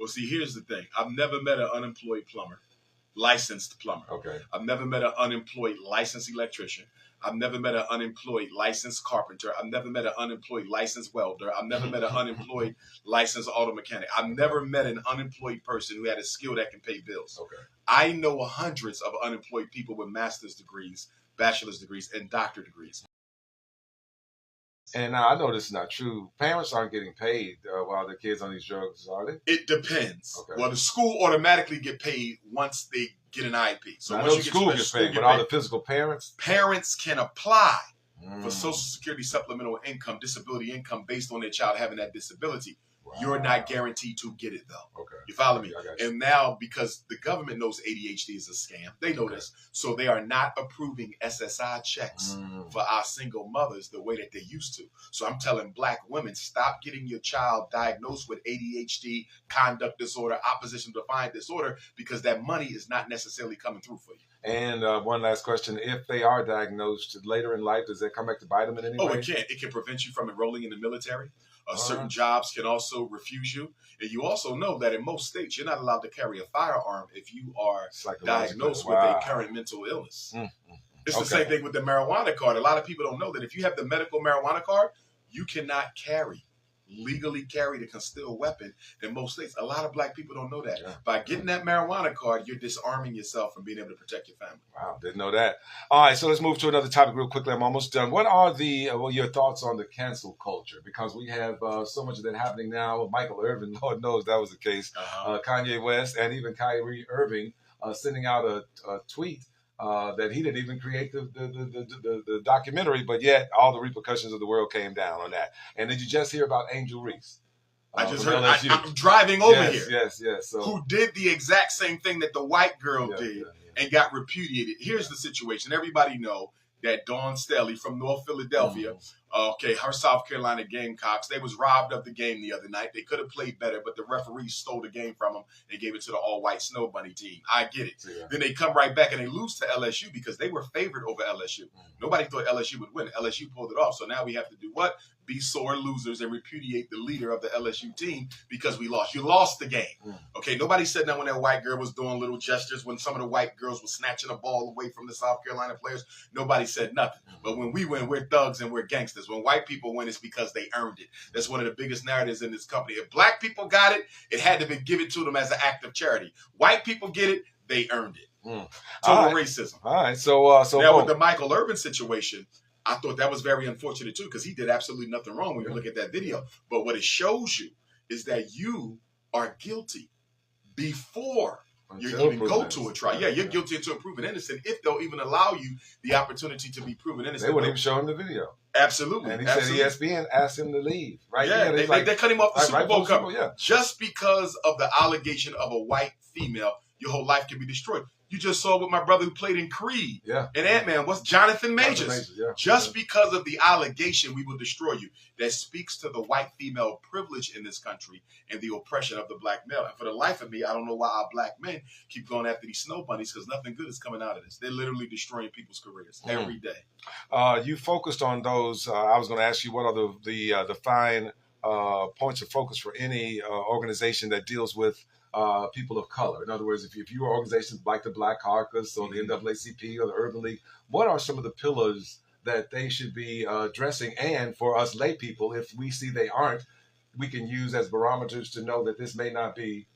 Well, see, here's the thing. I've never met an unemployed plumber, licensed plumber. Okay. I've never met an unemployed licensed electrician. I've never met an unemployed licensed carpenter. I've never met an unemployed licensed welder. I've never met an unemployed licensed auto mechanic. I've never met an unemployed person who had a skill that can pay bills. Okay. I know hundreds of unemployed people with master's degrees, bachelor's degrees, and doctorate degrees. And now I know this is not true. Parents aren't getting paid while their kids on these drugs, are they? It depends. Okay. Well, the school automatically get paid once they get an IEP. So now, once I know the school gets paid, but all the physical parents? Parents can apply for Social Security supplemental income, disability income based on their child having that disability. Wow. You're not guaranteed to get it, though. Okay. You follow me? I got you. And now, because the government knows ADHD is a scam, they know this. So they are not approving SSI checks for our single mothers the way that they used to. So I'm telling black women, stop getting your child diagnosed with ADHD, conduct disorder, opposition defiant disorder, because that money is not necessarily coming through for you. And one last question. If they are diagnosed later in life, does that come back to bite them in any way? Oh, it can. It can prevent you from enrolling in the military. Certain jobs can also refuse you. And you also know that in most states, you're not allowed to carry a firearm if you are diagnosed with a current mental illness. It's the same thing with the marijuana card. A lot of people don't know that if you have the medical marijuana card, you cannot legally carry the concealed weapon in most states. A lot of black people don't know that. By getting that marijuana card, you're disarming yourself from being able to protect your family. Wow, didn't know that. All right, so let's move to another topic real quickly. I'm almost done. What are your thoughts on the cancel culture? Because we have so much of that happening now. Michael Irvin, Lord knows that was the case. Kanye West and even Kyrie Irving sending out a tweet that he didn't even create the documentary, but yet all the repercussions of the world came down on that. And did you just hear about Angel Reese? I just heard. I'm driving over here. Yes. So, who did the exact same thing that the white girl did and got repudiated? Here's the situation. Everybody know that Dawn Staley from North Philadelphia, her South Carolina Gamecocks, they was robbed of the game the other night. They could have played better, but the referees stole the game from them and gave it to the all-white Snow Bunny team. I get it. Then they come right back and they lose to LSU because they were favored over LSU. Nobody thought LSU would win. LSU pulled it off. So now we have to do what? Be sore losers and repudiate the leader of the LSU team because we lost. You lost the game. Okay, nobody said that when that white girl was doing little gestures, when some of the white girls were snatching a ball away from the South Carolina players. Nobody said nothing. But when we win, we're thugs and we're gangsters. When white people win, it's because they earned it. That's one of the biggest narratives in this company. If black people got it, it had to be given to them as an act of charity. White people get it, they earned it. Total racism. All right, so now with the Michael Irvin situation, I thought that was very unfortunate too, because he did absolutely nothing wrong when you look at that video. But what it shows you is that you are guilty before you even go to a trial. Yeah, you're guilty until proven innocent if they'll even allow you the opportunity to be proven innocent. They wouldn't even show him the video. Absolutely. And he said ESPN asked him to leave. Right? Yeah, they cut him off the Super Bowl cover. Just because of the allegation of a white female, your whole life can be destroyed. You just saw with my brother who played in Creed and Ant-Man. What's Jonathan Majors? Just because of the allegation, we will destroy you. That speaks to the white female privilege in this country and the oppression of the black male. And for the life of me, I don't know why our black men keep going after these snow bunnies, because nothing good is coming out of this. They're literally destroying people's careers every day. You focused on those. I was going to ask you, what are the fine points of focus for any organization that deals with people of color? In other words, if you are organizations like the Black Caucus or the NAACP or the Urban League, what are some of the pillars that they should be addressing? And for us lay people, if we see they aren't, we can use as barometers to know that this may not be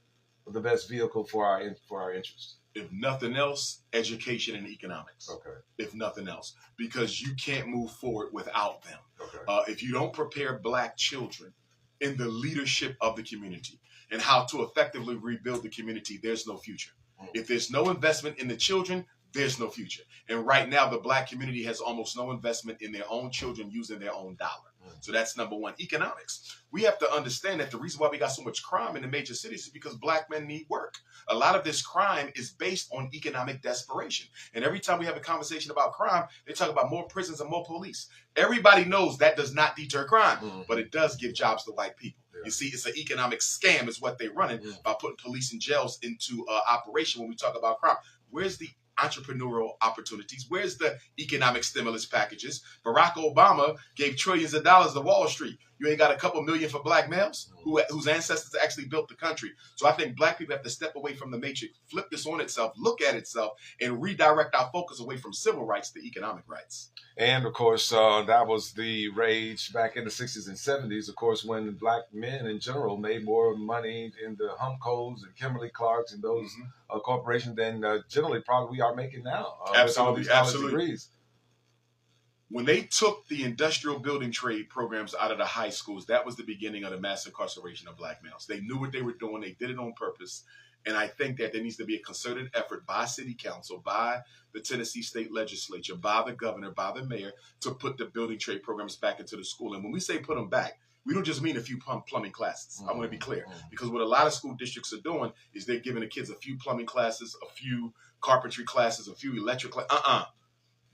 the best vehicle for our interests. If nothing else, education and economics. Okay. If nothing else, because you can't move forward without them. Okay. If you don't prepare black children in the leadership of the community and how to effectively rebuild the community, there's no future. If there's no investment in the children, there's no future. And right now, the black community has almost no investment in their own children using their own dollar. So that's number one. Economics. We have to understand that the reason why we got so much crime in the major cities is because black men need work. A lot of this crime is based on economic desperation. And every time we have a conversation about crime, they talk about more prisons and more police. Everybody knows that does not deter crime, but it does give jobs to white people. You see, it's an economic scam is what they're running by putting police and jails into operation when we talk about crime. Where's the entrepreneurial opportunities? Where's the economic stimulus packages? Barack Obama gave trillions of dollars to Wall Street. You ain't got a couple million for black males whose ancestors actually built the country. So I think black people have to step away from the matrix, flip this on itself, look at itself, and redirect our focus away from civil rights to economic rights. And of course, that was the rage back in the 60s and 70s, of course, when black men in general made more money in the Humcos and Kimberly Clarks and those corporations than generally probably we are making now. Absolutely, absolutely. Degrees. When they took the industrial building trade programs out of the high schools, that was the beginning of the mass incarceration of black males. They knew what they were doing. They did it on purpose. And I think that there needs to be a concerted effort by city council, by the Tennessee state legislature, by the governor, by the mayor, to put the building trade programs back into the school. And when we say put them back, we don't just mean a few plumbing classes. I want to be clear. Because what a lot of school districts are doing is they're giving the kids a few plumbing classes, a few carpentry classes, a few electric classes.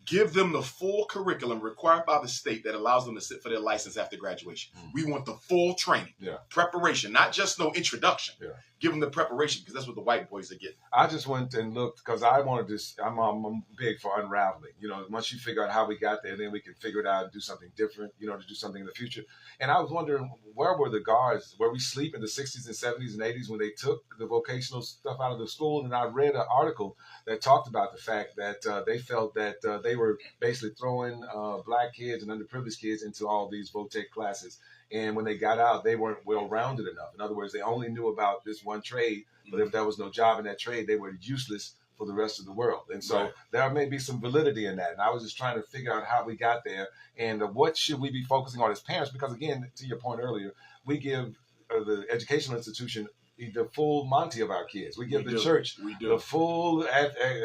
Give them the full curriculum required by the state that allows them to sit for their license after graduation. We want the full training, preparation, not just no introduction. Give them the preparation, because that's what the white boys are getting. I just went and looked because I wanted to. I'm big for unraveling. You know, once you figure out how we got there, then we can figure it out and do something different. You know, to do something in the future. And I was wondering, where were the guards? Where we sleep in the 60s and 70s and 80s when they took the vocational stuff out of the school? And I read an article that talked about the fact that they felt that they were basically throwing black kids and underprivileged kids into all these VOTEC classes. And when they got out, they weren't well-rounded enough. In other words, they only knew about this one trade, but if there was no job in that trade, they were useless for the rest of the world. And so there may be some validity in that. And I was just trying to figure out how we got there and what should we be focusing on as parents? Because again, to your point earlier, we give the educational institution the full Monty of our kids. We give the church the full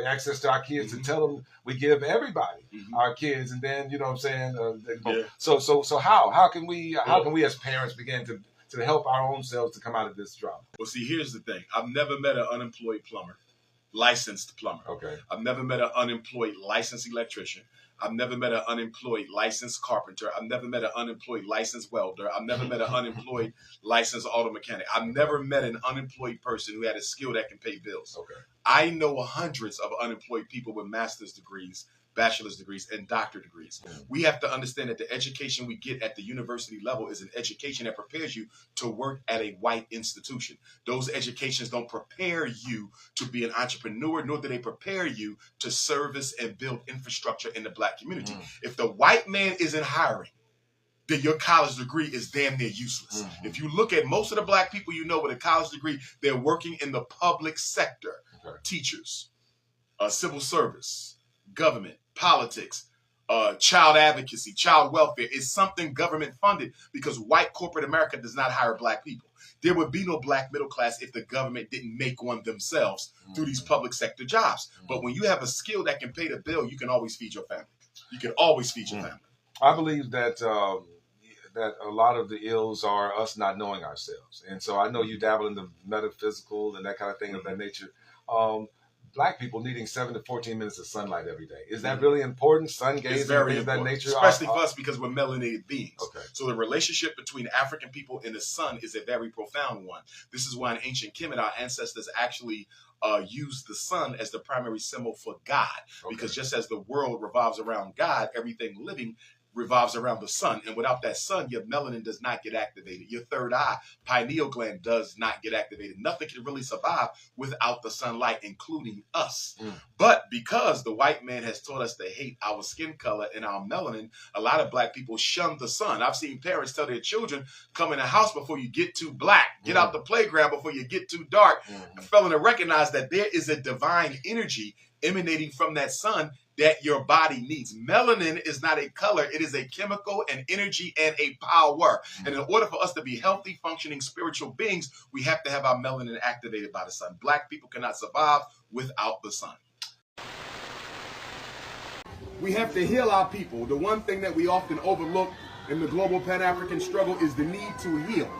access to our kids and tell them we give everybody our kids. And then, you know what I'm saying? So how can we as parents begin to help our own selves to come out of this drama? Well, see, here's the thing. I've never met an unemployed plumber, licensed plumber. Okay. I've never met an unemployed licensed electrician. I've never met an unemployed licensed carpenter. I've never met an unemployed licensed welder. I've never met an unemployed licensed auto mechanic. I've never met an unemployed person who had a skill that can pay bills. Okay. I know hundreds of unemployed people with master's degrees, bachelor's degrees, and doctorate degrees. We have to understand that the education we get at the university level is an education that prepares you to work at a white institution. Those educations don't prepare you to be an entrepreneur, nor do they prepare you to service and build infrastructure in the black community. If the white man isn't hiring, then your college degree is damn near useless. If you look at most of the black people you know with a college degree, they're working in the public sector. Teachers, civil service, government, politics, child advocacy, child welfare is something government funded, because white corporate America does not hire black people. There would be no black middle class if the government didn't make one themselves through these public sector jobs. But when you have a skill that can pay the bill, you can always feed your family. You can always feed your family. I believe that that a lot of the ills are us not knowing ourselves. And so I know you dabble in the metaphysical and that kind of thing of that nature. Black people needing 7 to 14 minutes of sunlight every day. Is that really important? Sun gazing, it's very is that important, nature? especially for us because we're melanated beings. Okay. So the relationship between African people and the sun is a very profound one. This is why in ancient Kemet, our ancestors actually used the sun as the primary symbol for God. Because just as the world revolves around God, everything living revolves around the sun. And without that sun, your melanin does not get activated. Your third eye, pineal gland, does not get activated. Nothing can really survive without the sunlight, including us. But because the white man has taught us to hate our skin color and our melanin, a lot of black people shun the sun. I've seen parents tell their children, come in the house before you get too black. Get out the playground before you get too dark. Failing to recognize that there is a divine energy emanating from that sun that your body needs. Melanin is not a color. It is a chemical, an energy, and a power. And in order for us to be healthy, functioning spiritual beings, we have to have our melanin activated by the sun. Black people cannot survive without the sun. We have to heal our people. The one thing that we often overlook in the global Pan-African struggle is the need to heal.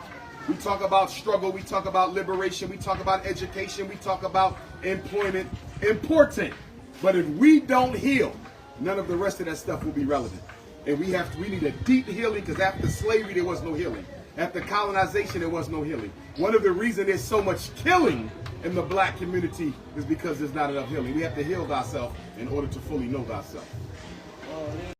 We talk about struggle, we talk about liberation, we talk about education, we talk about employment. Important. But if we don't heal, none of the rest of that stuff will be relevant. And we need a deep healing, because after slavery, there was no healing. After colonization, there was no healing. One of the reasons there's so much killing in the black community is because there's not enough healing. We have to heal ourselves in order to fully know ourselves.